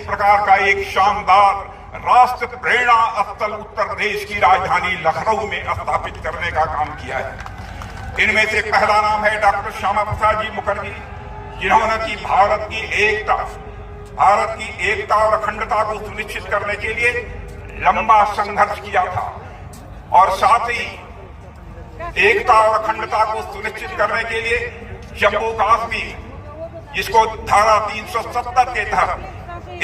प्रकार का एक शानदार राष्ट्र प्रेरणा स्थल उत्तर प्रदेश की राजधानी लखनऊ में स्थापित करने का काम किया है। इनमें से पहला नाम है डॉक्टर श्यामा प्रसाद जी मुखर्जी, जिन्होंने की भारत की एकता और अखंडता को सुनिश्चित करने के लिए लंबा संघर्ष किया था और साथ ही एकता और अखंडता को सुनिश्चित करने के लिए जम्मू कश्मीर, जिसको धारा 370 के तहत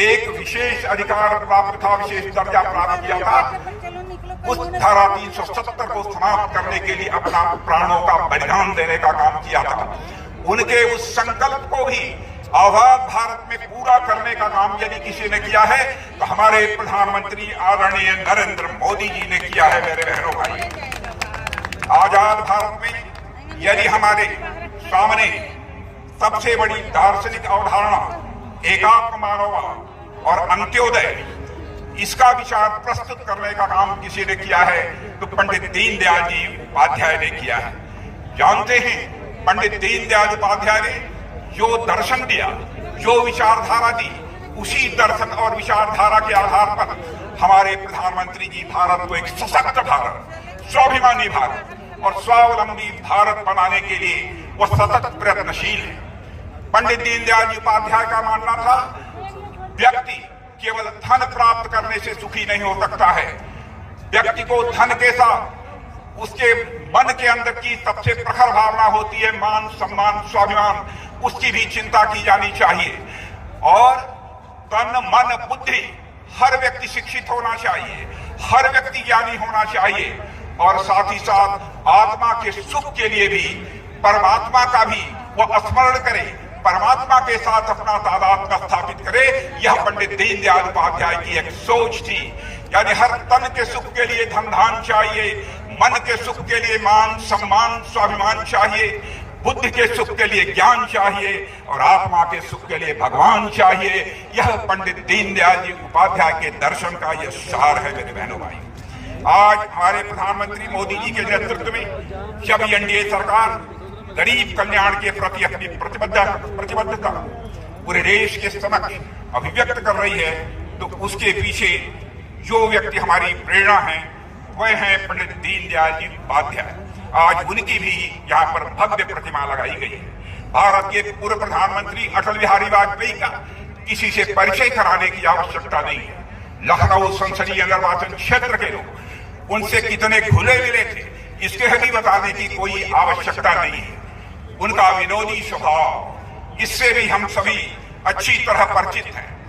एक विशेष अधिकार प्राप्त था, विशेष दर्जा प्राप्त किया था, उस धारा 370 को समाप्त करने के लिए अपना प्राणों का बलिदान देने का काम किया था। उनके उस संकल्प को भी आजाद भारत में पूरा करने का काम यदि किसी ने किया है तो हमारे प्रधानमंत्री आदरणीय नरेंद्र मोदी जी ने किया है। मेरे बहनों भाई, आजाद भारत में यदि हमारे सामने सबसे बड़ी दार्शनिक अवधारणा एकात्म मानववाद और अंत्योदय, इसका विचार प्रस्तुत करने का काम किसी ने किया है तो पंडित दीनदयाल जी उपाध्याय ने किया है। जानते हैं, पंडित दीनदयाल उपाध्याय ने जो दर्शन दिया, जो विचारधारा दी, उसी दर्शन और विचारधारा के आधार पर हमारे प्रधानमंत्री जी भारत को एक सशक्त भारत, स्वाभिमानी भारत और स्वावलंबी भारत बनाने के लिए वो सतत प्रयत्नशील है। पंडित दीनदयाल जी उपाध्याय का मानना था, व्यक्ति केवल धन प्राप्त करने से सुखी नहीं हो सकता है। व्यक्ति को धन के साथ उसके मन के अंदर की सबसे प्रखर भावना होती है मान, सम्मान, स्वाभिमान, उसकी भी चिंता की जानी चाहिए। और तन, मन, बुद्धि, हर व्यक्ति शिक्षित होना चाहिए, हर व्यक्ति ज्ञानी होना चाहिए और साथ ही साथ आत्मा के सुख के लिए भी परमात्मा का भी वह स्मरण करे, परमात्मा के साथ अपना तादाद स्थापित करे। यह पंडित दीनदयाल उपाध्याय की एक सोच थी। यानी हर तन के सुख के लिए धन धान चाहिए, मन के सुख के लिए मान, सम्मान, स्वाभिमान चाहिए, बुद्धि के सुख के लिए ज्ञान चाहिए और आत्मा के सुख के लिए भगवान चाहिए। यह पंडित दीनदयाल जी उपाध्याय के दर्शन का यह सार है। मेरे बहनों भाई, आज हमारे प्रधानमंत्री मोदी जी के नेतृत्व में जब एनडीए सरकार गरीब कल्याण के प्रति अपनी प्रतिबद्धता पूरे देश के समक्ष अभिव्यक्त कर रही है तो उसके पीछे जो व्यक्ति हमारी प्रेरणा है वह है पंडित दीनदयाल जी उपाध्याय। आज उनकी भी यहाँ पर भव्य प्रतिमा लगाई गई है। भारत के पूर्व प्रधानमंत्री अटल बिहारी वाजपेयी का किसी से परिचय कराने की आवश्यकता नहीं है। लखनऊ संसदीय निर्वाचन क्षेत्र के लोग उनसे कितने घुले मिले थे इसके भी बताने की कोई आवश्यकता नहीं है। उनका विनोदी स्वभाव, इससे भी हम सभी अच्छी तरह परिचित हैं।